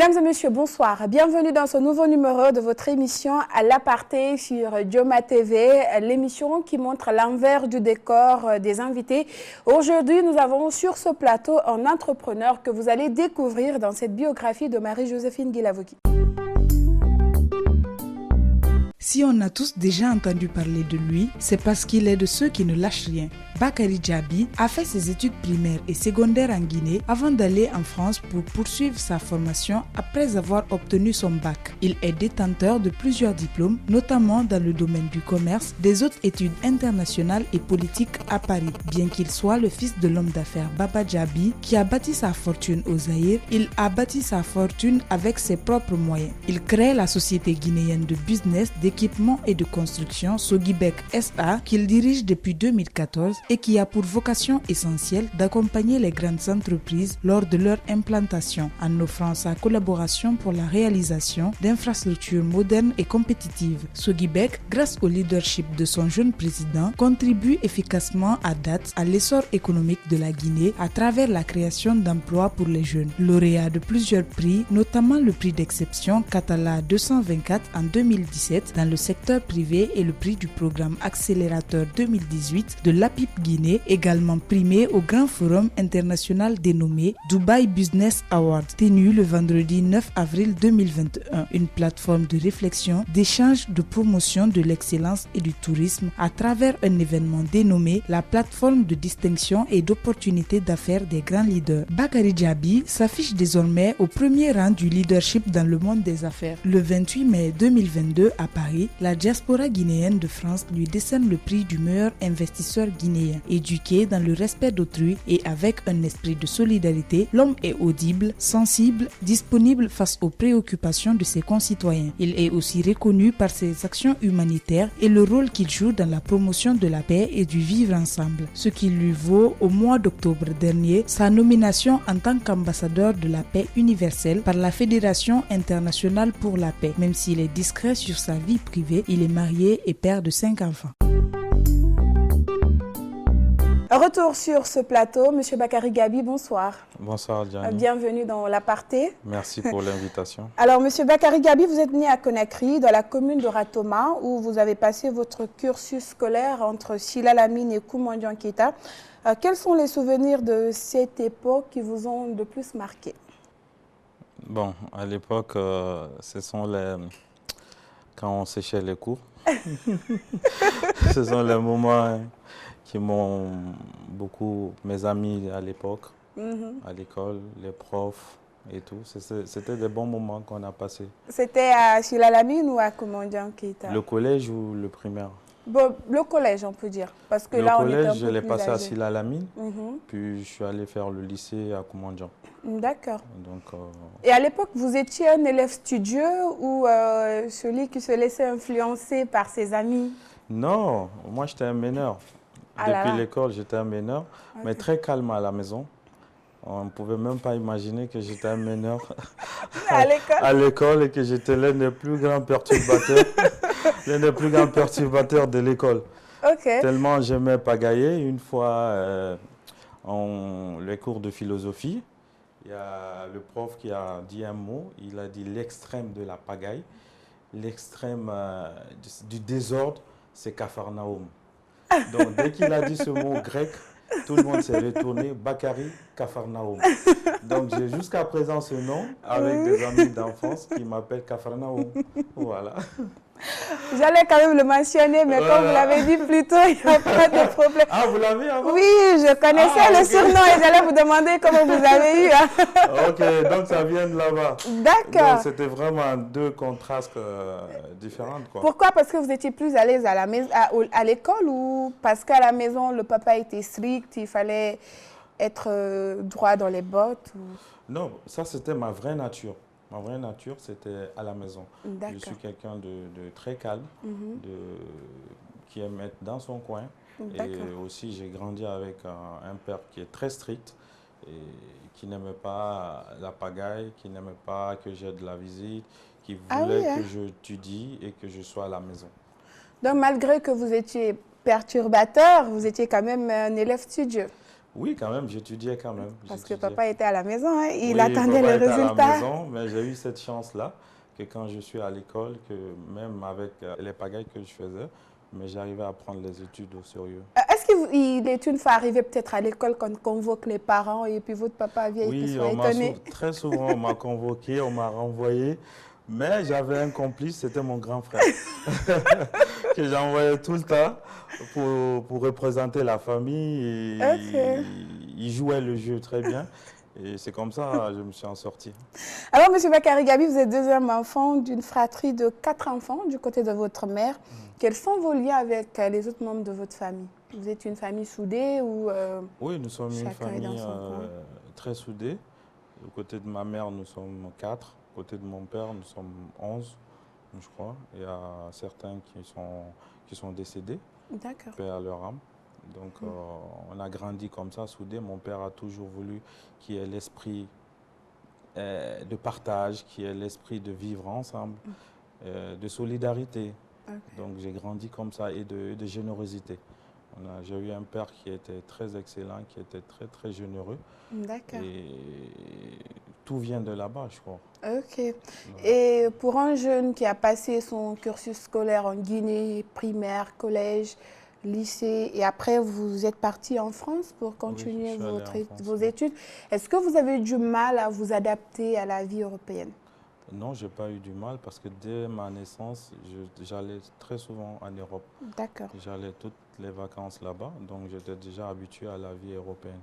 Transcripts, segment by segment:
Mesdames et messieurs, bonsoir. Bienvenue dans ce nouveau numéro de votre émission à l'aparté sur Dioma TV, l'émission qui montre l'envers du décor des invités. Aujourd'hui, nous avons sur ce plateau un entrepreneur que vous allez découvrir dans cette biographie de Marie-Joséphine Guilavogui. Si on a tous déjà entendu parler de lui, c'est parce qu'il est de ceux qui ne lâchent rien. Bakary Djabi a fait ses études primaires et secondaires en Guinée avant d'aller en France pour poursuivre sa formation après avoir obtenu son bac. Il est détenteur de plusieurs diplômes, notamment dans le domaine du commerce, des hautes études internationales et politiques à Paris. Bien qu'il soit le fils de l'homme d'affaires Baba Djabi qui a bâti sa fortune au Zaïre, il a bâti sa fortune avec ses propres moyens. Il crée la société guinéenne de business, d'équipement et de construction Sogibek SA qu'il dirige depuis 2014 et qui a pour vocation essentielle d'accompagner les grandes entreprises lors de leur implantation en offrant sa collaboration pour la réalisation d'infrastructures modernes et compétitives. Sogibek, grâce au leadership de son jeune président, contribue efficacement à date à l'essor économique de la Guinée à travers la création d'emplois pour les jeunes. Lauréat de plusieurs prix, notamment le prix d'exception Catala 224 en 2017 dans le secteur privé et le prix du programme accélérateur 2018 de l'APIP Guinée, également primé au grand forum international dénommé Dubai Business Award, tenu le vendredi 9 avril 2021, une plateforme de réflexion, d'échange, de promotion de l'excellence et du tourisme à travers un événement dénommé la plateforme de distinction et d'opportunités d'affaires des grands leaders. Bakary Djabi s'affiche désormais au premier rang du leadership dans le monde des affaires. Le 28 mai 2022 à Paris, la diaspora guinéenne de France lui décerne le prix du meilleur investisseur guinéen. Éduqué dans le respect d'autrui et avec un esprit de solidarité, l'homme est audible, sensible, disponible face aux préoccupations de ses concitoyens. Il est aussi reconnu par ses actions humanitaires et le rôle qu'il joue dans la promotion de la paix et du vivre ensemble, ce qui lui vaut au mois d'octobre dernier sa nomination en tant qu'ambassadeur de la paix universelle par la Fédération internationale pour la paix. Même s'il est discret sur sa vie privée, il est marié et père de 5 enfants. Retour sur ce plateau, Monsieur Bakary Djabi, bonsoir. Bonsoir Diane. Bienvenue dans l'aparté. Merci pour l'invitation. Alors Monsieur Bakary Djabi, vous êtes né à Conakry, dans la commune de Ratoma, où vous avez passé votre cursus scolaire entre Sila Lamine et Koumandian Keita. Quels sont les souvenirs de cette époque qui vous ont le plus marqué? Bon, à l'époque, ce sont les... quand on séchait les cours. Ce sont les moments qui m'ont beaucoup, mes amis à l'époque, à l'école, les profs et tout. C'était des bons moments qu'on a passés. C'était à Sila Lamine ou à Koumandian Keita? Le collège ou le primaire? Bon, le collège, on peut dire. Parce que le là, collège, on était un peu je l'ai passé à âgé. Sila Lamine, puis je suis allé faire le lycée à Koumandian. D'accord. Donc, Et à l'époque, vous étiez un élève studieux ou celui qui se laissait influencer par ses amis? Non, moi j'étais un meneur. Depuis l'école, j'étais un meneur, mais très calme à la maison. On ne pouvait même pas imaginer que j'étais un meneur à l'école et que j'étais l'un des plus grands perturbateurs, l'un des plus grands perturbateurs de l'école. Tellement j'aimais pagailler. Une fois, les cours de philosophie, il y a le prof qui a dit un mot, il a dit l'extrême de la pagaille, l'extrême du désordre, c'est Capharnaüm. Donc, dès qu'il a dit ce mot grec, tout le monde s'est retourné, Bakary Capharnaüm. Donc, j'ai jusqu'à présent ce nom avec des amis d'enfance qui m'appellent Capharnaüm. Voilà. J'allais quand même le mentionner, mais comme vous l'avez dit plus tôt, il n'y a pas de problème. Ah, vous l'avez avant? Oui, je connaissais le surnom et j'allais vous demander comment vous avez eu. Ok, donc ça vient de là-bas. D'accord. Donc, c'était vraiment deux contrastes différents, quoi. Pourquoi? Parce que vous étiez plus à l'aise à l'école ou parce qu'à la maison, le papa était strict, il fallait être droit dans les bottes ou... Non, ça c'était ma vraie nature. Ma vraie nature, c'était à la maison. Je suis quelqu'un de très calme, qui aime être dans son coin. Et aussi, j'ai grandi avec un père qui est très strict et qui n'aimait pas la pagaille, qui n'aimait pas que j'aie de la visite, qui voulait que j'étudie et que je sois à la maison. Donc, malgré que vous étiez perturbateur, vous étiez quand même un élève studieux. Oui, quand même, j'étudiais quand même. Parce que papa était à la maison, hein, il attendait papa les était résultats. à la maison, mais j'ai eu cette chance-là, que quand je suis à l'école, que même avec les pagailles que je faisais, mais j'arrivais à prendre les études au sérieux. Est-ce qu'il est une fois arrivé peut-être à l'école qu'on convoque les parents et puis votre papa vient et Oui, soit étonné? très souvent on m'a convoqué, on m'a renvoyé, mais j'avais un complice, c'était mon grand frère, que j'envoyais tout le temps pour représenter la famille. Et il jouait le jeu très bien. Et c'est comme ça que je me suis en sorti. Alors, M. Bakary Gabi, vous êtes deuxième enfant d'une fratrie de 4 enfants du côté de votre mère. Quels sont vos liens avec les autres membres de votre famille? Vous êtes une famille soudée ou Oui, nous sommes une famille très soudée. Du côté de ma mère, nous sommes 4. Du côté de mon père, nous sommes 11, je crois. Il y a certains qui sont décédés, paix à leur âme. Donc, on a grandi comme ça, soudés. Mon père a toujours voulu qu'il y ait l'esprit de partage, qu'il y ait l'esprit de vivre ensemble, de solidarité. Donc, j'ai grandi comme ça et de générosité. J'ai eu un père qui était très excellent, qui était très, très généreux. D'accord. Et tout vient de là-bas, je crois. Ok. Et pour un jeune qui a passé son cursus scolaire en Guinée, primaire, collège, lycée, et après vous êtes parti en France pour continuer vos études, est-ce que vous avez eu du mal à vous adapter à la vie européenne? Non, je n'ai pas eu du mal parce que dès ma naissance, j'allais très souvent en Europe. D'accord. J'allais toutes les vacances là-bas, donc j'étais déjà habitué à la vie européenne.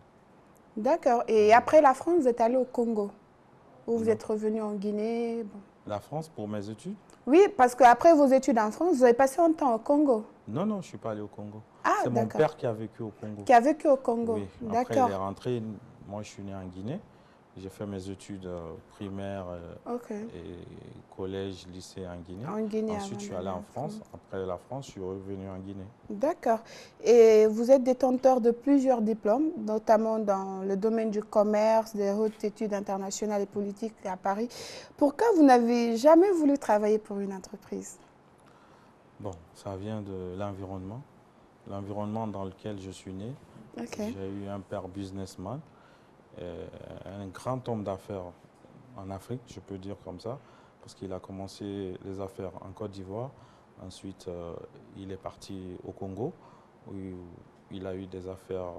D'accord. Et après la France, vous êtes allé au Congo? Ou vous êtes revenu en Guinée? La France pour mes études? Oui, parce qu'après vos études en France, vous avez passé un temps au Congo? Non, non, je ne suis pas allé au Congo. Ah, c'est mon père qui a vécu au Congo. Qui a vécu au Congo? Oui, après il est rentré. Moi, je suis né en Guinée. J'ai fait mes études primaires et collège, lycée en Guinée. Ensuite, je suis allé en France. Après la France, je suis revenu en Guinée. D'accord. Et vous êtes détenteur de plusieurs diplômes, notamment dans le domaine du commerce, des hautes études internationales et politiques à Paris. Pourquoi vous n'avez jamais voulu travailler pour une entreprise? Bon, ça vient de l'environnement. L'environnement dans lequel je suis né. J'ai eu un père businessman. Un grand homme d'affaires en Afrique, je peux dire comme ça, parce qu'il a commencé les affaires en Côte d'Ivoire. Ensuite, il est parti au Congo, où il a eu des affaires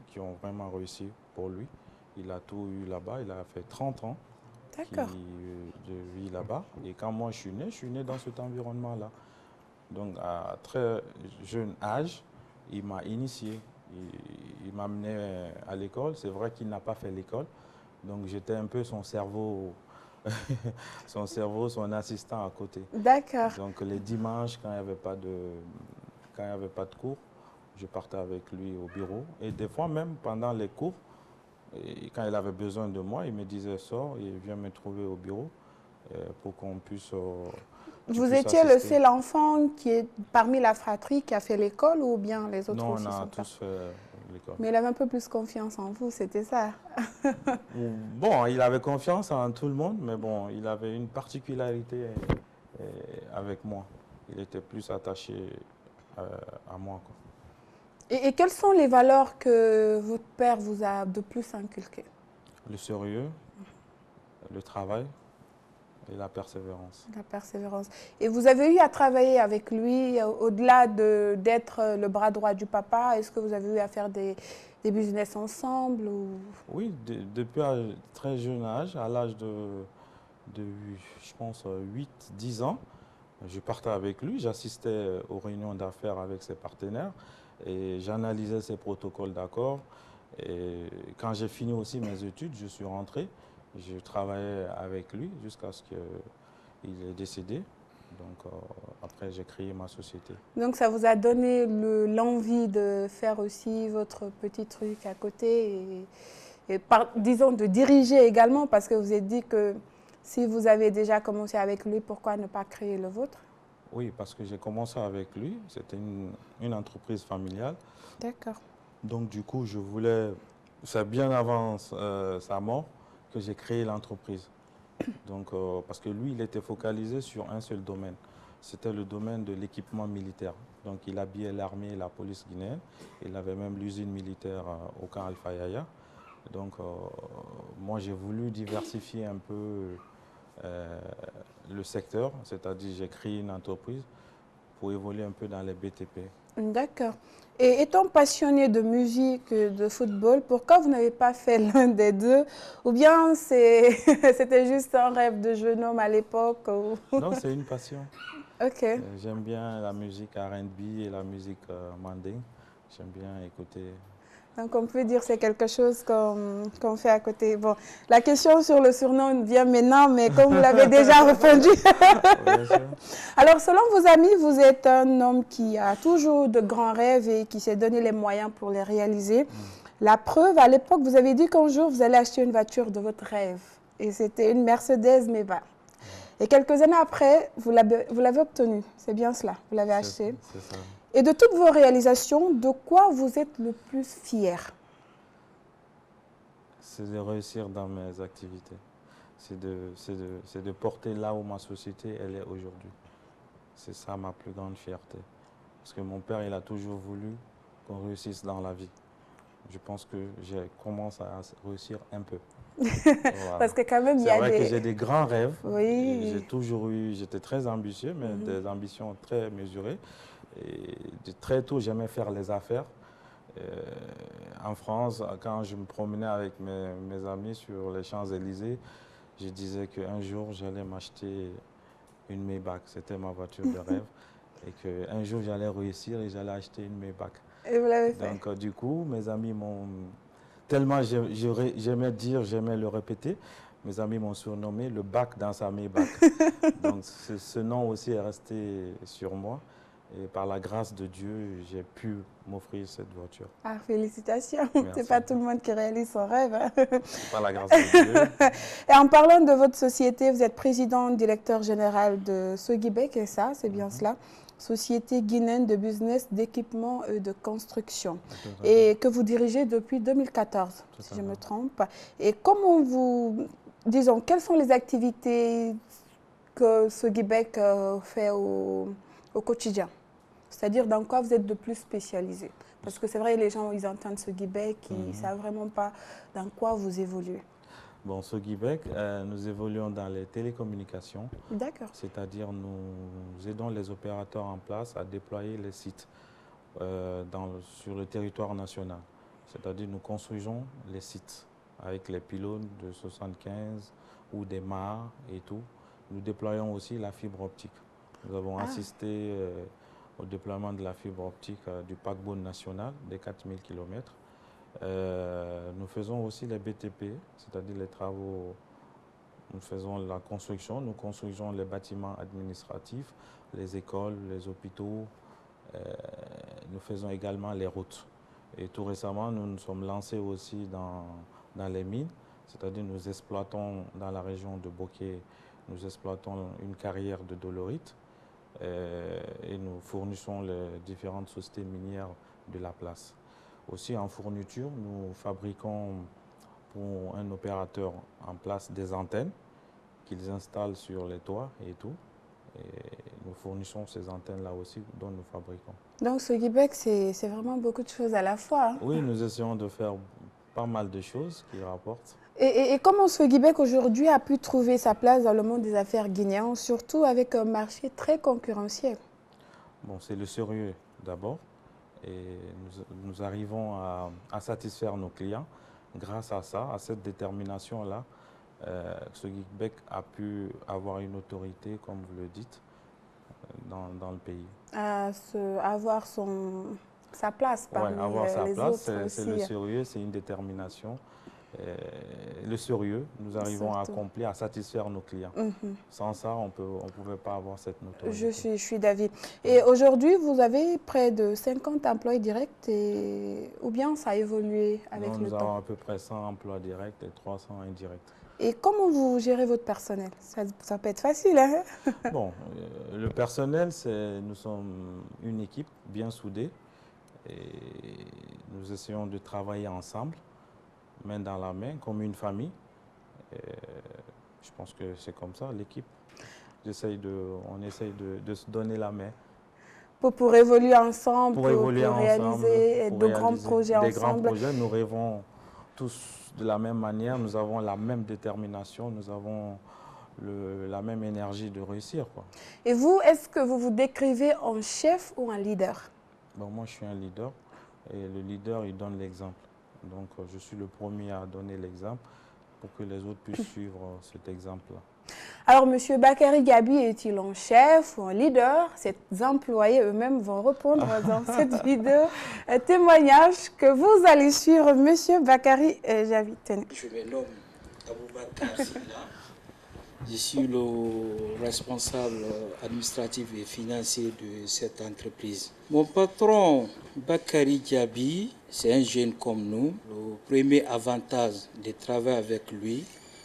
qui ont vraiment réussi pour lui. Il a tout eu là-bas. Il a fait 30 ans de vie là-bas. Et quand moi je suis né dans cet environnement-là. Donc, à très jeune âge, il m'a initié. Il m'a amené à l'école. C'est vrai qu'il n'a pas fait l'école. Donc, j'étais un peu son cerveau, son assistant à côté. D'accord. Donc, les dimanches, quand il n'y avait pas de cours, je partais avec lui au bureau. Et des fois, même pendant les cours, et quand il avait besoin de moi, il me disait « Sors et viens me trouver au bureau pour qu'on puisse… Vous étiez le seul enfant qui est parmi la fratrie qui a fait l'école ou bien les autres aussi? Non, on a tous fait l'école. Mais il avait un peu plus confiance en vous, c'était ça? Bon, il avait confiance en tout le monde, mais bon, il avait une particularité avec moi. Il était plus attaché à moi, quoi. Et quelles sont les valeurs que votre père vous a de plus inculquées? Le sérieux, le travail. Et la persévérance. La persévérance. Et vous avez eu à travailler avec lui, au-delà d'être le bras droit du papa, est-ce que vous avez eu à faire des business ensemble ou... Oui, depuis un très jeune âge, à l'âge de, je pense, 8-10 ans, je partais avec lui, j'assistais aux réunions d'affaires avec ses partenaires et j'analysais ses protocoles d'accord. Et quand j'ai fini aussi mes études, je suis rentré. Je travaillais avec lui jusqu'à ce qu'il est décédé. Donc, après, j'ai créé ma société. Donc, ça vous a donné l'envie de faire aussi votre petit truc à côté et disons, de diriger également, parce que vous avez dit que si vous avez déjà commencé avec lui, pourquoi ne pas créer le vôtre? Oui, parce que j'ai commencé avec lui. C'était une entreprise familiale. D'accord. Donc, du coup, je voulais, c'est bien avant sa mort, que j'ai créé l'entreprise. Donc, parce que lui, il était focalisé sur un seul domaine. c'était le domaine de l'équipement militaire. Donc il habillait l'armée et la police guinéenne. Il avait même l'usine militaire au camp Alpha Yaya. Donc moi j'ai voulu diversifier un peu le secteur, c'est-à-dire j'ai créé une entreprise pour évoluer un peu dans les BTP. D'accord. Et étant passionné de musique, de football, pourquoi vous n'avez pas fait l'un des deux? Ou bien c'était juste un rêve de jeune homme à l'époque? Non, c'est une passion. Ok. J'aime bien la musique R&B et la musique mandingue. J'aime bien écouter. Donc on peut dire que c'est quelque chose qu'on fait à côté. Bon, la question sur le surnom vient maintenant, mais comme vous l'avez déjà répondu. Alors selon vos amis, vous êtes un homme qui a toujours de grands rêves et qui s'est donné les moyens pour les réaliser. La preuve, à l'époque, vous avez dit qu'un jour vous allez acheter une voiture de votre rêve. Et c'était une Mercedes Maybach. Et quelques années après, vous l'avez obtenue. C'est bien cela, vous l'avez acheté. C'est ça. Et de toutes vos réalisations, de quoi vous êtes le plus fier? C'est de réussir dans mes activités. C'est de porter là où ma société elle est aujourd'hui. C'est ça ma plus grande fierté. Parce que mon père, il a toujours voulu qu'on réussisse dans la vie. Je pense que je commence à réussir un peu. Voilà. Parce que quand même, il y a vrai que j'ai des grands rêves. Oui. J'ai toujours eu, j'étais très ambitieux, mais des ambitions très mesurées. Et de très tôt, j'aimais faire les affaires. En France, quand je me promenais avec mes amis sur les Champs-Élysées, je disais qu'un jour, j'allais m'acheter une Maybach. C'était ma voiture de rêve. Et qu'un jour, j'allais réussir et j'allais acheter une Maybach. Et vous l'avez fait. Donc, du coup, mes amis m'ont... Tellement j'aimais le répéter, mes amis m'ont surnommé le bac dans sa Maybach. Donc, ce nom aussi est resté sur moi. Et par la grâce de Dieu, j'ai pu m'offrir cette voiture. Ah, félicitations. C'est pas tout le monde qui réalise son rêve. Hein. Par la grâce de Dieu. Et en parlant de votre société, vous êtes président directeur général de Sogibek, et ça, c'est bien cela. Société guinéenne de business, d'équipement et de construction. Et que vous dirigez depuis 2014, si je ne me trompe pas. Et comment disons, quelles sont les activités que Sogibek fait au quotidien? C'est-à-dire dans quoi vous êtes de plus spécialisé? Parce que c'est vrai, les gens, ils entendent Sogibek, ils ne savent vraiment pas dans quoi vous évoluez. Bon, Sogibek, nous évoluons dans les télécommunications. D'accord. C'est-à-dire nous aidons les opérateurs en place à déployer les sites sur le territoire national. C'est-à-dire nous construisons les sites avec les pylônes de 75 ou des mâts et tout. Nous déployons aussi la fibre optique. Nous avons assisté au déploiement de la fibre optique du paquebot national des 4000 km. Nous faisons aussi les BTP, c'est-à-dire les travaux. Nous faisons la construction, nous construisons les bâtiments administratifs, les écoles, les hôpitaux. Nous faisons également les routes. Et tout récemment, nous nous sommes lancés aussi dans les mines, c'est-à-dire nous exploitons dans la région de Boké, nous exploitons une carrière de dolorite et nous fournissons les différentes sociétés minières de la place. Aussi en fourniture, nous fabriquons pour un opérateur en place des antennes qu'ils installent sur les toits et tout. Et nous fournissons ces antennes-là aussi dont nous fabriquons. Donc Sogibek, c'est vraiment beaucoup de choses à la fois. Hein? Oui, nous essayons de faire pas mal de choses qui rapportent. Et comment Sogibek aujourd'hui a pu trouver sa place dans le monde des affaires guinéen, surtout avec un marché très concurrentiel? Bon, c'est le sérieux d'abord. Et nous arrivons à satisfaire nos clients. Grâce à ça, à cette détermination-là, Sogibek a pu avoir une autorité, comme vous le dites, dans le pays. Avoir sa place parmi avoir sa les place, autres c'est le sérieux, c'est une détermination. Le sérieux, nous arrivons à accomplir, à satisfaire nos clients. Sans ça, on ne pouvait pas avoir cette notoriété. Je suis d'avis. Et aujourd'hui, vous avez près de 50 emplois directs ou bien ça a évolué avec le temps? Nous avons à peu près 100 emplois directs et 300 indirects. Et comment vous gérez votre personnel? Ça peut être facile, hein? Bon, le personnel, nous sommes une équipe bien soudée et nous essayons de travailler ensemble, main dans la main, comme une famille. Et je pense que c'est comme ça, l'équipe. on essaye de se donner la main. Pour évoluer ensemble, pour réaliser de grands projets ensemble. Des grands projets, nous rêvons tous de la même manière, nous avons la même détermination, nous avons la même énergie de réussir, quoi. Et vous, est-ce que vous vous décrivez en chef ou en leader? Bon, moi, je suis un leader et le leader, il donne l'exemple. Donc, je suis le premier à donner l'exemple pour que les autres puissent suivre cet exemple-là. Alors, M. Bakary Gabi est-il un chef ou un leader? Ces employés eux-mêmes vont répondre dans cette vidéo. Un témoignage que vous allez suivre, M. Bakary Gabi. Je me nomme Aboubakar Silla. Je suis le responsable administratif et financier de cette entreprise. Mon patron, Bakary Gabi, c'est un jeune comme nous. Le premier avantage de travailler avec lui,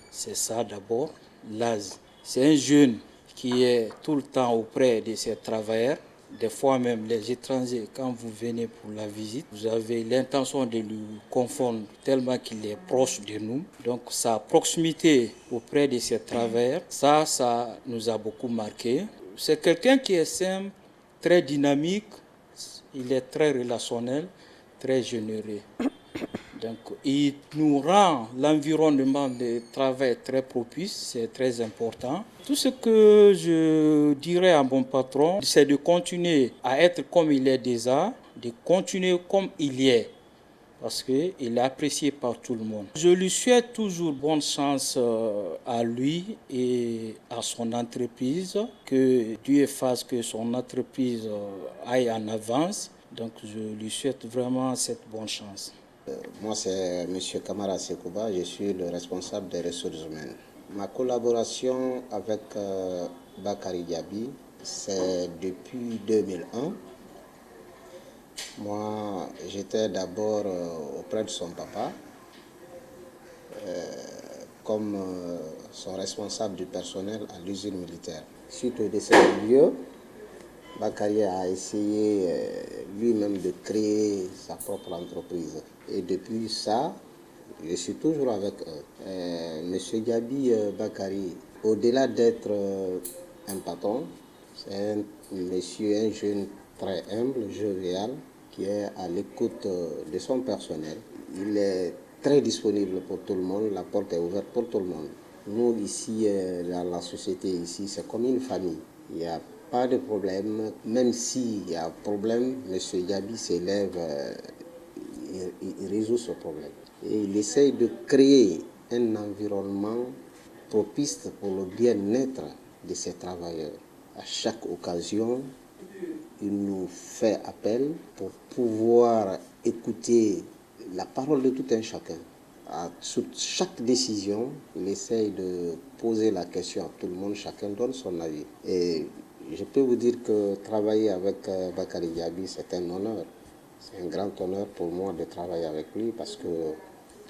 c'est ça d'abord, l'âge. C'est un jeune qui est tout le temps auprès de ses travailleurs. Des fois même, les étrangers, quand vous venez pour la visite, vous avez l'intention de lui confondre tellement qu'il est proche de nous. Donc sa proximité auprès de ses travailleurs, ça nous a beaucoup marqué. C'est quelqu'un qui est simple, très dynamique, il est très relationnel, très généreux. Donc, il nous rend l'environnement de travail très propice, c'est très important. Tout ce que je dirais à mon patron, c'est de continuer à être comme il est déjà, de continuer comme il est, parce qu'il est apprécié par tout le monde. Je lui souhaite toujours bonne chance à lui et à son entreprise, que Dieu fasse que son entreprise aille en avance. Donc, je lui souhaite vraiment cette bonne chance. Moi, c'est M. Kamara Sekouba, je suis le responsable des ressources humaines. Ma collaboration avec Bakary Gabi, c'est depuis 2001. Moi, j'étais d'abord auprès de son papa, comme son responsable du personnel à l'usine militaire. Suite au décès du lieu, Bakary a essayé lui-même de créer sa propre entreprise. Et depuis ça, je suis toujours avec eux. Monsieur Gabi Bakary, au-delà d'être un patron, c'est un monsieur, un jeune très humble, jovial, qui est à l'écoute de son personnel. Il est très disponible pour tout le monde, la porte est ouverte pour tout le monde. Nous, ici, dans la société, ici, c'est comme une famille. Il n'y a pas de problème. Même s'il y a un problème, M. Gabi s'élève, il résout ce problème. Et il essaye de créer un environnement propice pour le bien-être de ses travailleurs. À chaque occasion, il nous fait appel pour pouvoir écouter la parole de tout un chacun. Sur chaque décision, il essaye de poser la question à tout le monde, chacun donne son avis. Et je peux vous dire que travailler avec Bakary Gabi, c'est un honneur. C'est un grand honneur pour moi de travailler avec lui parce que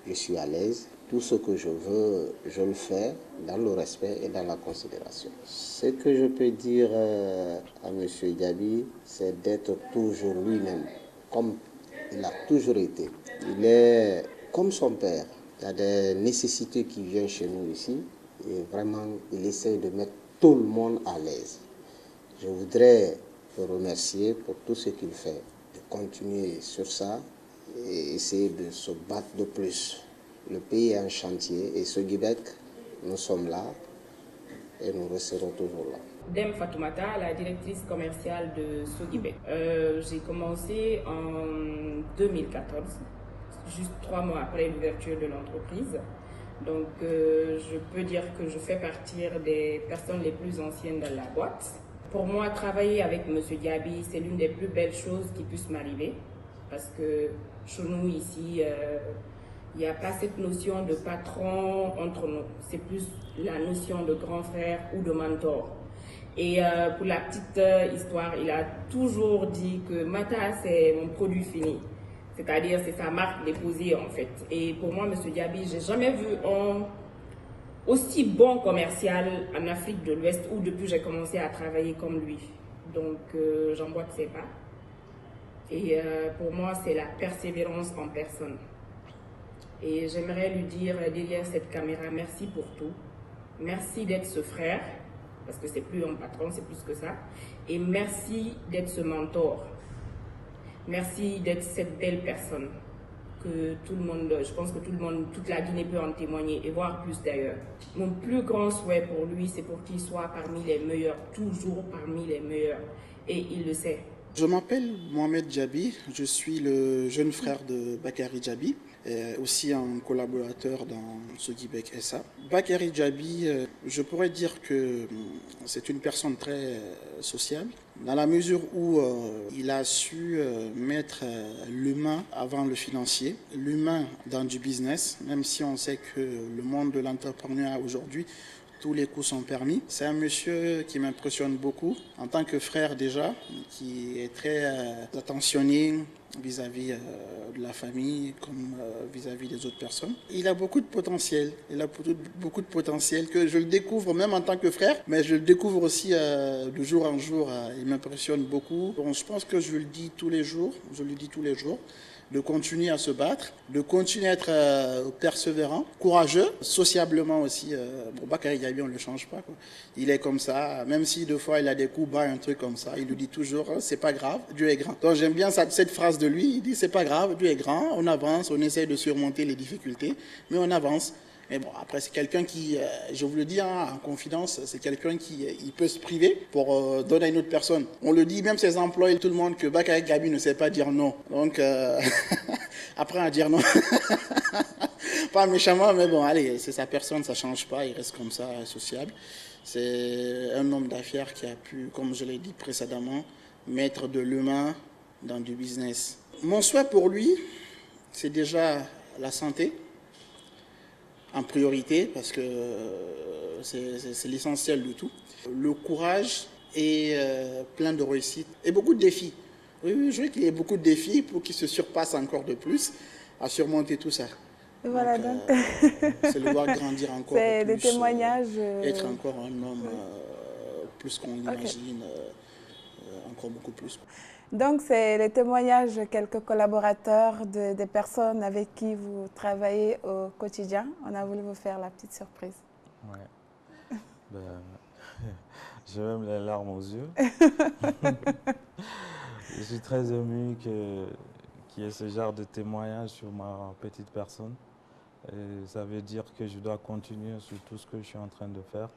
je suis à l'aise. Tout ce que je veux, je le fais dans le respect et dans la considération. Ce que je peux dire à M. Gabi, c'est d'être toujours lui-même, comme il a toujours été. Il est comme son père. Il y a des nécessités qui viennent chez nous ici et vraiment, il essaie de mettre tout le monde à l'aise. Je voudrais le remercier pour tout ce qu'il fait, de continuer sur ça et essayer de se battre de plus. Le pays est en chantier et ce Québec, nous sommes là et nous resterons toujours là. Dem Fatoumata, la directrice commerciale de Sogibek. J'ai commencé en 2014, juste 3 mois après l'ouverture de l'entreprise. Donc je peux dire que je fais partie des personnes les plus anciennes dans la boîte. Pour moi, travailler avec M. Gabi, c'est l'une des plus belles choses qui puissent m'arriver. Parce que chez nous, ici, il n'y a pas cette notion de patron entre nous. C'est plus la notion de grand frère ou de mentor. Et pour la petite histoire, il a toujours dit que Mata, c'est mon produit fini. C'est-à-dire, c'est sa marque déposée, en fait. Et pour moi, M. Gabi, je n'ai jamais vu un aussi bon commercial en Afrique de l'Ouest où depuis j'ai commencé à travailler comme lui. Donc, j'emboîte ses pas. Et pour moi, c'est la persévérance en personne. Et j'aimerais lui dire derrière cette caméra, merci pour tout. Merci d'être ce frère. parce que c'est plus un patron, c'est plus que ça. Et merci d'être ce mentor. Merci d'être cette belle personne que tout le monde, je pense que tout le monde, toute la Guinée peut en témoigner et voir plus d'ailleurs. Mon plus grand souhait pour lui, c'est pour qu'il soit parmi les meilleurs, toujours parmi les meilleurs. Et il le sait. Je m'appelle Mohamed Djabi, je suis le jeune frère de Bakary Djabi, aussi un collaborateur dans Sogibek SA. Bakary Djabi, je pourrais dire que c'est une personne très sociable, dans la mesure où il a su mettre l'humain avant le financier, l'humain dans du business, même si on sait que le monde de l'entrepreneuriat aujourd'hui, tous les coups sont permis. C'est un monsieur qui m'impressionne beaucoup en tant que frère déjà, qui est très attentionné vis-à-vis de la famille comme vis-à-vis des autres personnes. Il a beaucoup de potentiel. Il a beaucoup de potentiel que je le découvre même en tant que frère, mais je le découvre aussi de jour en jour. Il m'impressionne beaucoup. Bon, je pense que je le dis tous les jours. Je le dis tous les jours. De continuer à se battre, de continuer à être persévérant, courageux, sociablement aussi. Bon, Bakary Djabi, on ne le change pas, quoi. Il est comme ça, même si deux fois il a des coups bas, un truc comme ça, il nous dit toujours, c'est pas grave, Dieu est grand. Donc j'aime bien cette phrase de lui, il dit, c'est pas grave, Dieu est grand, on avance, on essaie de surmonter les difficultés, mais on avance. Mais bon, après, c'est quelqu'un qui, je vous le dis en confidence, c'est quelqu'un qui il peut se priver pour donner à une autre personne. On le dit, même ses employés, tout le monde, que Bakary Djabi ne sait pas dire non. Donc, après, à dire non. Pas méchamment, mais bon, allez, c'est sa personne, ça ne change pas, il reste comme ça, sociable. C'est un homme d'affaires qui a pu, comme je l'ai dit précédemment, mettre de l'humain dans du business. Mon souhait pour lui, c'est déjà la santé, en priorité, parce que c'est l'essentiel du tout. Le courage et plein de réussite et beaucoup de défis. Oui, je veux qu'il y ait beaucoup de défis pour qu'il se surpasse encore de plus à surmonter tout ça. Voilà, donc, c'est le voir grandir encore c'est plus, des témoignages. Être encore un homme plus qu'on l'imagine, encore beaucoup plus. Donc, c'est les témoignages de quelques collaborateurs, des personnes avec qui vous travaillez au quotidien. On a voulu vous faire la petite surprise. Ouais. J'ai même les larmes aux yeux. Je suis très ému qu'il y ait ce genre de témoignage sur ma petite personne. Et ça veut dire que je dois continuer sur tout ce que je suis en train de faire,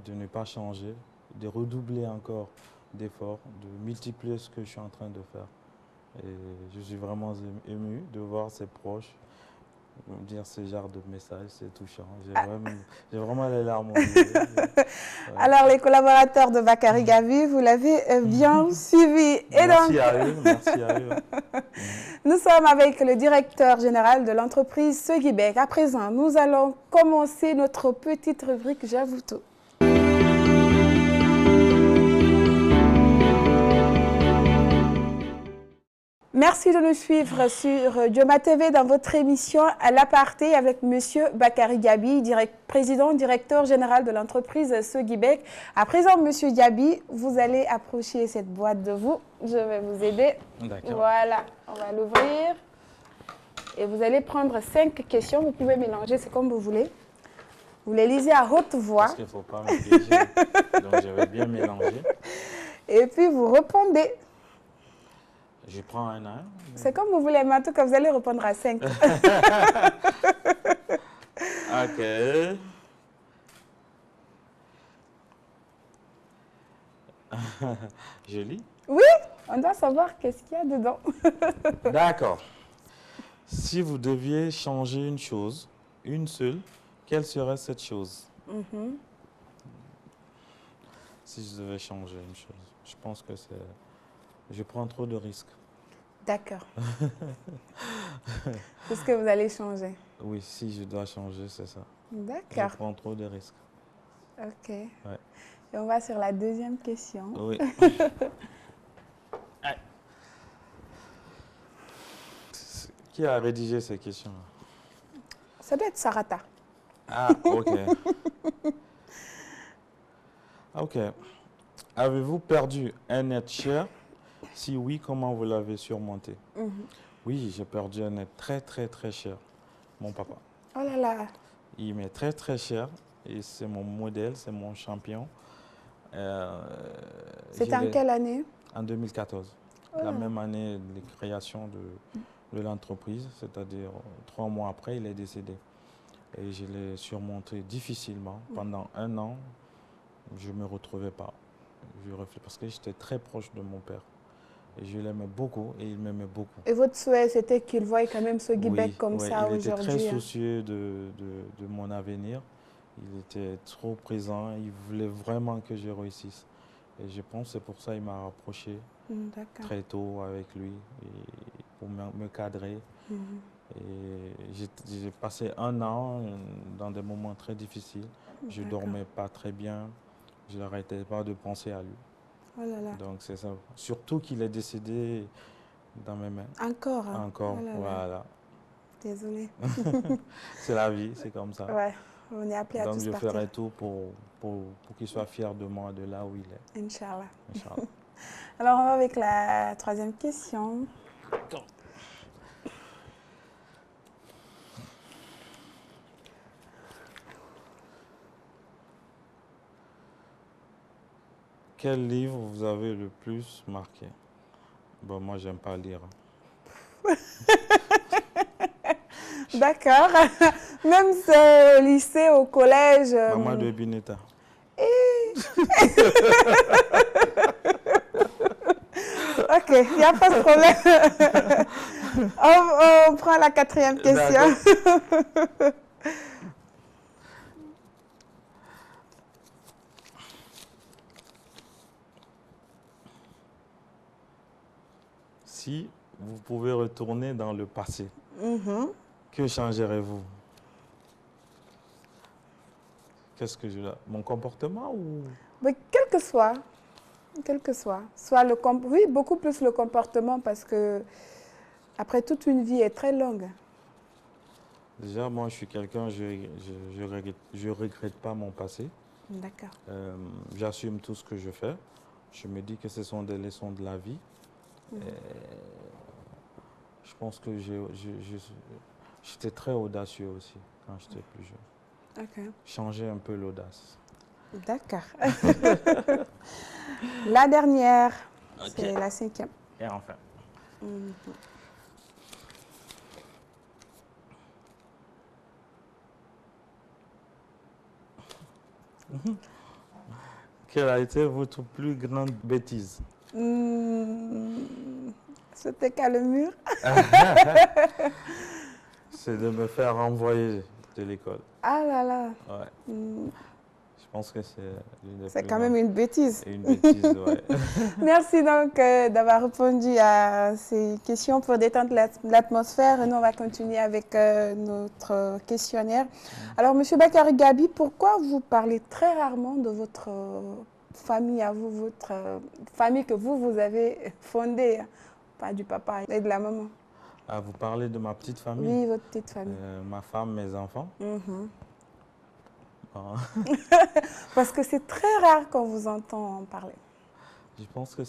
de ne pas changer, de redoubler encore d'efforts, de multiplier ce que je suis en train de faire. Et je suis vraiment ému de voir ses proches dire ce genre de message, c'est touchant. J'ai vraiment les larmes aux yeux. Ouais. Alors, les collaborateurs de Bakary Djabi, vous l'avez bien suivi. Et merci à eux, merci à eux. Nous sommes avec le directeur général de l'entreprise Sogibek. À présent, nous allons commencer notre petite rubrique J'avoue tout. Merci de nous suivre sur Dioma TV dans votre émission à l'aparté avec M. Bakary Djabi, président directeur général de l'entreprise Sogibek. À présent, M. Djabi, vous allez approcher cette boîte de vous. Je vais vous aider. D'accord. Voilà, on va l'ouvrir. Et vous allez prendre 5 questions. Vous pouvez mélanger, c'est comme vous voulez. Vous les lisez à haute voix. Parce qu'il ne faut pas me piéger. Donc, je vais bien mélanger. Et puis, vous répondez. Je prends un an. C'est comme vous voulez, mais en tout cas, vous allez répondre à 5. Ok. Je lis? Oui, on doit savoir qu'est-ce qu'il y a dedans. D'accord. Si vous deviez changer une chose, une seule, quelle serait cette chose? Si je devais changer une chose, je pense que c'est... Je prends trop de risques. D'accord. C'est ce que vous allez changer. Oui, si je dois changer, c'est ça. D'accord. Je prends trop de risques. Ok. Ouais. Et on va sur la deuxième question. Oui. Qui a rédigé ces questions? Ça doit être Sarata. Ah, ok. Ok. Avez-vous perdu un être cher? Si oui, comment vous l'avez surmonté? Oui, j'ai perdu un être très, très, très cher. Mon papa. Oh là là. Il m'est très, très cher et c'est mon modèle, c'est mon champion. C'était en quelle année? En 2014. La même année de création de l'entreprise, c'est-à-dire 3 mois après, il est décédé. Et je l'ai surmonté difficilement. Pendant 1 an, je ne me retrouvais pas. Parce que j'étais très proche de mon père. Et je l'aimais beaucoup et il m'aimait beaucoup. Et votre souhait, c'était qu'il voie quand même Sogui Bec comme ça aujourd'hui? Il était très soucieux de mon avenir. Il était trop présent. Il voulait vraiment que je réussisse. Et je pense que c'est pour ça qu'il m'a rapproché très tôt avec lui pour me cadrer. Et j'ai passé 1 an dans des moments très difficiles. Je ne dormais pas très bien. Je n'arrêtais pas de penser à lui. Oh là là. Donc c'est ça. Surtout qu'il est décédé dans mes mains. Encore? Encore, oh là là. Voilà. Désolée. C'est la vie, c'est comme ça. Ouais, on est appelé à tous partir. Donc je ferai tout pour qu'il soit fier de moi, de là où il est. Inch'Allah. Inch'Allah. Alors on va avec la 3e question. Quel livre vous avez le plus marqué? Bon, moi, j'aime pas lire. D'accord. Même au lycée, au collège. Mamadou Bineta. Ok, il n'y a pas de problème. On prend la 4e question. Si vous pouvez retourner dans le passé, que changerez-vous? Qu'est-ce que mon comportement ou... Mais quel que soit. Soit oui, beaucoup plus le comportement parce que après toute une vie est très longue. Déjà, moi, je suis quelqu'un, je regrette pas mon passé. D'accord. J'assume tout ce que je fais. Je me dis que ce sont des leçons de la vie. Je pense que j'étais très audacieux aussi quand j'étais plus jeune. Ok. Changer un peu l'audace. D'accord. La dernière, c'est la 5e. Et enfin. Quelle a été votre plus grande bêtise? C'était qu'à le mur. C'est de me faire renvoyer de l'école. Ah là là. Ouais. Je pense que c'est quand même une bêtise. Une bêtise, ouais. Merci donc d'avoir répondu à ces questions pour détendre l'atmosphère. Et nous, on va continuer avec notre questionnaire. Alors, M. Bakary Gabi, pourquoi vous parlez très rarement de votre famille à vous, votre famille que vous avez fondée, pas du papa et de la maman? Ah, vous parlez de ma petite famille? Oui, votre petite famille. Ma femme, mes enfants. Parce que c'est très rare qu'on vous entend en parler. Je pense que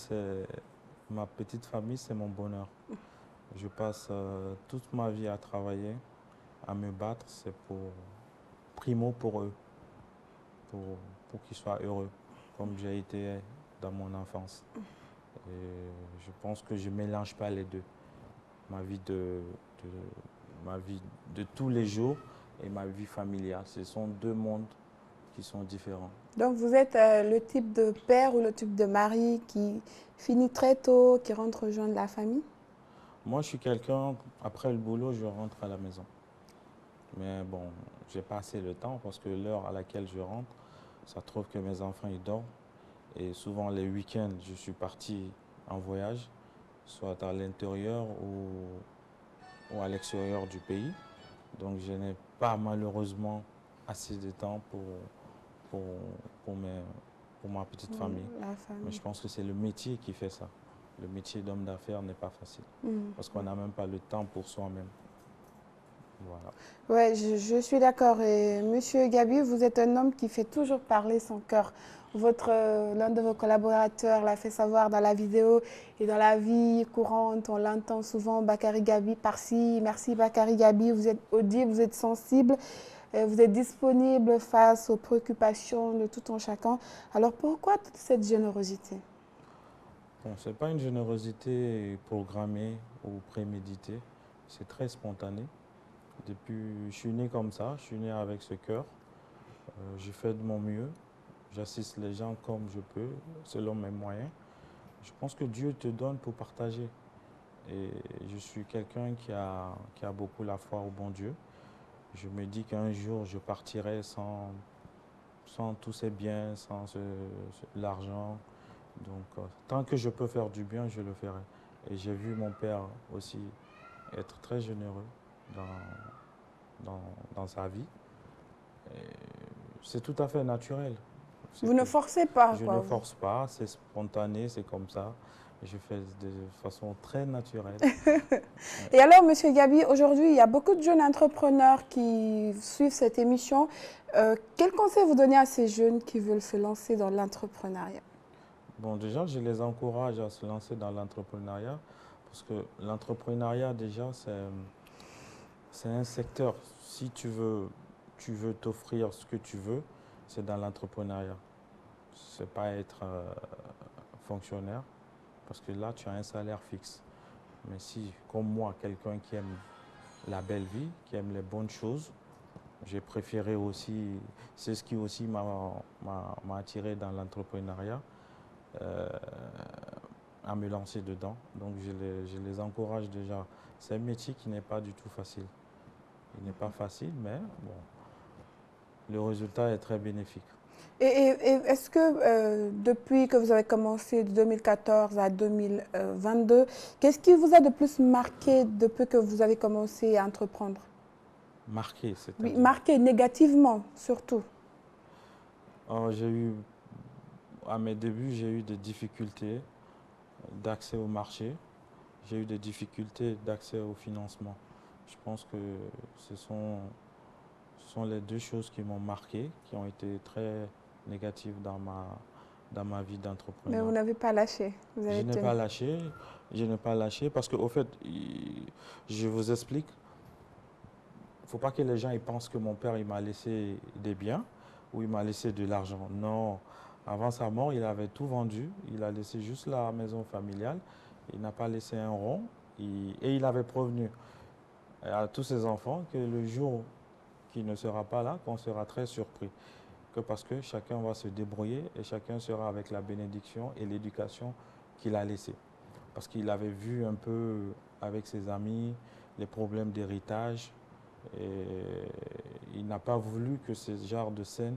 ma petite famille, c'est mon bonheur. Je passe toute ma vie à travailler, à me battre. C'est primo pour eux, pour qu'ils soient heureux, comme j'ai été dans mon enfance. Et je pense que je ne mélange pas les deux. Ma vie de tous les jours et ma vie familiale. Ce sont 2 mondes qui sont différents. Donc vous êtes le type de père ou le type de mari qui finit très tôt, qui rentre rejoindre la famille? Moi, je suis quelqu'un, après le boulot, je rentre à la maison. Mais bon, j'ai pas assez le temps parce que l'heure à laquelle je rentre, ça trouve que mes enfants, ils dorment. Et souvent, les week-ends, je suis parti en voyage, soit à l'intérieur ou à l'extérieur du pays. Donc, je n'ai pas malheureusement assez de temps pour ma petite famille. Mais je pense que c'est le métier qui fait ça. Le métier d'homme d'affaires n'est pas facile. Parce qu'on n'a même pas le temps pour soi-même. Voilà. Ouais, je suis d'accord. Et Monsieur Gabi, vous êtes un homme qui fait toujours parler son cœur. L'un de vos collaborateurs l'a fait savoir dans la vidéo et dans la vie courante, on l'entend souvent, Bakary Gabi par-ci. Merci Bakary Gabi, vous êtes audible, vous êtes sensible. vous êtes disponible face aux préoccupations de tout un chacun. Alors pourquoi toute cette générosité? Bon, ce n'est pas une générosité programmée ou préméditée, c'est très spontané. Je suis né comme ça, je suis né avec ce cœur. Je fais de mon mieux, j'assiste les gens comme je peux, selon mes moyens. Je pense que Dieu te donne pour partager. Et je suis quelqu'un qui a beaucoup la foi au bon Dieu. Je me dis qu'un jour, je partirai sans tous ces biens, sans l'argent. Donc, tant que je peux faire du bien, je le ferai. Et j'ai vu mon père aussi être très généreux dans sa vie. C'est tout à fait naturel. Vous ne forcez pas, je ne force pas, c'est spontané, c'est comme ça. Je fais de façon très naturelle. Et alors, Monsieur Gabi, aujourd'hui, il y a beaucoup de jeunes entrepreneurs qui suivent cette émission. Quel conseil vous donnez à ces jeunes qui veulent se lancer dans l'entrepreneuriat? Bon, déjà, je les encourage à se lancer dans l'entrepreneuriat parce que l'entrepreneuriat, déjà, c'est un secteur. Si tu veux t'offrir ce que tu veux, c'est dans l'entrepreneuriat. Ce n'est pas être fonctionnaire, parce que là, tu as un salaire fixe. Mais si, comme moi, quelqu'un qui aime la belle vie, qui aime les bonnes choses, j'ai préféré aussi, c'est ce qui aussi m'a attiré dans l'entrepreneuriat, à me lancer dedans. Donc, je les encourage déjà. C'est un métier qui n'est pas du tout facile. Il n'est pas facile, mais bon, le résultat est très bénéfique. Et est-ce que depuis que vous avez commencé de 2014 à 2022, qu'est-ce qui vous a de plus marqué depuis que vous avez commencé à entreprendre? Marqué, c'est-à-dire? Oui, marqué négativement, surtout. À mes débuts, j'ai eu des difficultés d'accès au marché. J'ai eu des difficultés d'accès au financement. Je pense que ce sont les deux choses qui m'ont marqué, qui ont été très négatives dans ma vie d'entrepreneur. Mais vous n'avez pas lâché. Je n'ai pas lâché parce qu'au fait, je vous explique, il ne faut pas que les gens ils pensent que mon père il m'a laissé des biens ou il m'a laissé de l'argent. Non, avant sa mort, il avait tout vendu, il a laissé juste la maison familiale, il n'a pas laissé un rond et il avait prévenu à tous ses enfants que le jour qu'il ne sera pas là, qu'on sera très surpris. Parce que chacun va se débrouiller et chacun sera avec la bénédiction et l'éducation qu'il a laissée. Parce qu'il avait vu un peu avec ses amis les problèmes d'héritage et il n'a pas voulu que ce genre de scène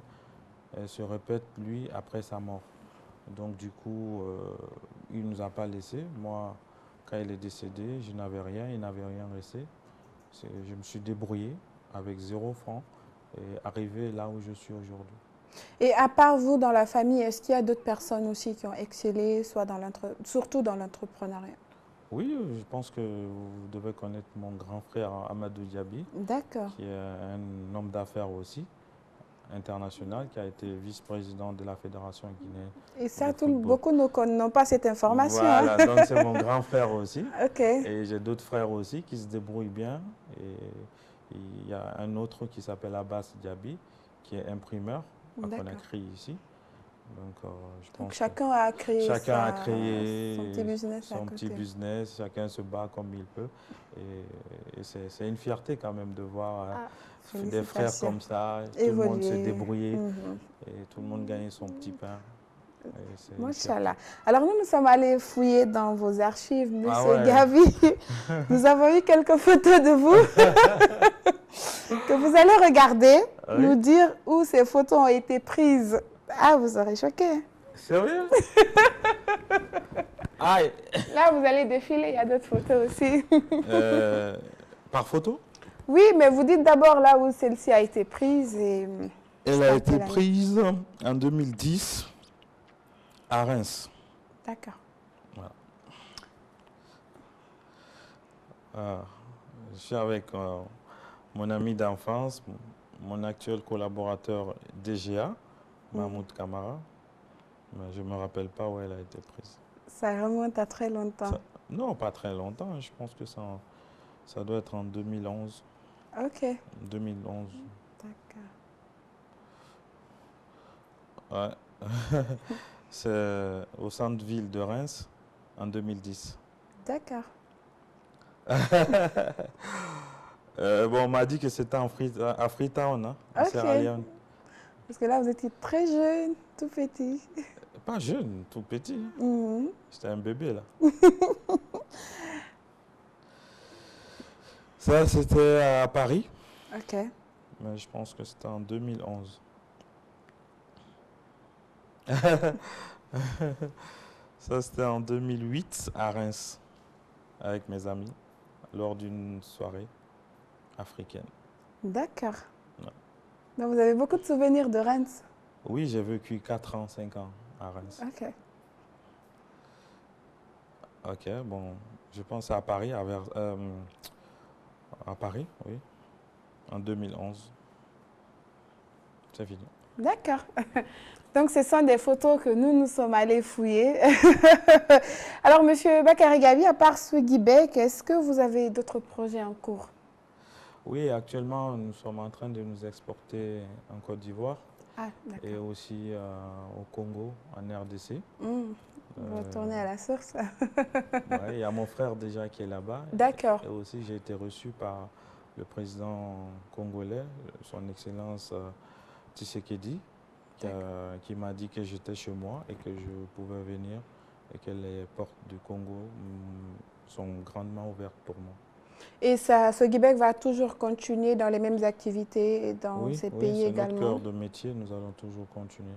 se répète lui après sa mort. Donc du coup, il ne nous a pas laissé. Moi, quand il est décédé, je n'avais rien, il n'avait rien laissé. Je me suis débrouillé avec 0 franc et arrivé là où je suis aujourd'hui. Et à part vous, dans la famille, est-ce qu'il y a d'autres personnes aussi qui ont excellé, surtout dans l'entrepreneuriat? Oui, je pense que vous devez connaître mon grand frère Amadou Diaby, qui est un homme d'affaires aussi, international, qui a été vice-président de la Fédération guinéenne. Et ça, beaucoup n'ont pas cette information. Voilà, donc c'est mon grand frère aussi. Okay. Et j'ai d'autres frères aussi qui se débrouillent bien. Et il y a un autre qui s'appelle Abbas Diaby, qui est imprimeur à Conakry ici. Donc, je pense chacun a créé son petit business, chacun se bat comme il peut. Et c'est une fierté quand même de voir des frères comme ça, tout le monde se débrouiller et tout le monde gagner son petit pain. Machallah. Alors nous sommes allés fouiller dans vos archives, Monsieur Gabi. Nous avons eu quelques photos de vous que vous allez regarder, nous dire où ces photos ont été prises. Ah, vous serez choqués. Sérieux? Là, vous allez défiler, il y a d'autres photos aussi. Par photo? Oui, mais vous dites d'abord là où celle-ci a été prise. Elle a été prise en 2010 à Reims. D'accord. Voilà. Je suis avec mon ami d'enfance, mon actuel collaborateur DGA, Mahmoud Kamara. Mais je ne me rappelle pas où elle a été prise. Ça remonte à très longtemps. Non, pas très longtemps. Je pense que ça doit être en 2011. Ok. 2011. D'accord. Ouais. C'est au centre-ville de Reims en 2010. D'accord. Bon, on m'a dit que c'était à Freetown, hein, à Sierra Leone. Parce que là, vous étiez très jeune, tout petit. Pas jeune, tout petit. J'étais un bébé, là. Ça, c'était à Paris. OK. Mais je pense que c'était en 2011. Ça, c'était en 2008 à Reims, avec mes amis, lors d'une soirée africaine. D'accord. Ouais. Donc, vous avez beaucoup de souvenirs de Reims? Oui, j'ai vécu 4 ans, 5 ans à Reims. OK. OK, bon, je pense à Paris, à Paris, oui, en 2011. C'est fini. D'accord. Donc, ce sont des photos que nous sommes allés fouiller. Alors, Monsieur Bakary Gabi, à part Swiggyback, est-ce que vous avez d'autres projets en cours? Oui, actuellement, nous sommes en train de nous exporter en Côte d'Ivoire et aussi au Congo, en RDC. Vous retournez à la source. Ouais, il y a mon frère déjà qui est là-bas. D'accord. Et aussi, j'ai été reçu par le président congolais, son Excellence Tshisekedi, qui m'a dit que j'étais chez moi et que je pouvais venir et que les portes du Congo sont grandement ouvertes pour moi. Et Swiggyback va toujours continuer dans les mêmes activités dans ces pays également? Oui, c'est notre cœur de métier. Nous allons toujours continuer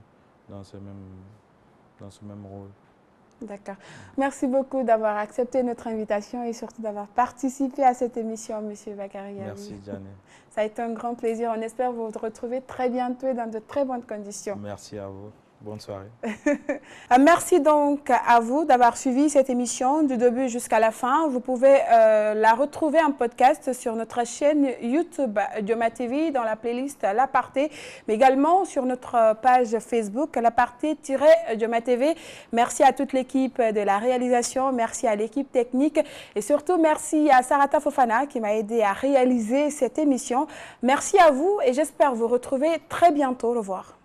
dans ce même rôle. D'accord. Merci beaucoup d'avoir accepté notre invitation et surtout d'avoir participé à cette émission, Monsieur Bakary Gabi. Merci, Diane. Ça a été un grand plaisir. On espère vous retrouver très bientôt et dans de très bonnes conditions. Merci à vous. Bonne soirée. Merci donc à vous d'avoir suivi cette émission du début jusqu'à la fin. Vous pouvez la retrouver en podcast sur notre chaîne YouTube Dioma TV dans la playlist L'Aparté, mais également sur notre page Facebook L'Aparté-Dioma TV. Merci à toute l'équipe de la réalisation, merci à l'équipe technique et surtout merci à Sarata Fofana qui m'a aidé à réaliser cette émission. Merci à vous et j'espère vous retrouver très bientôt. Au revoir.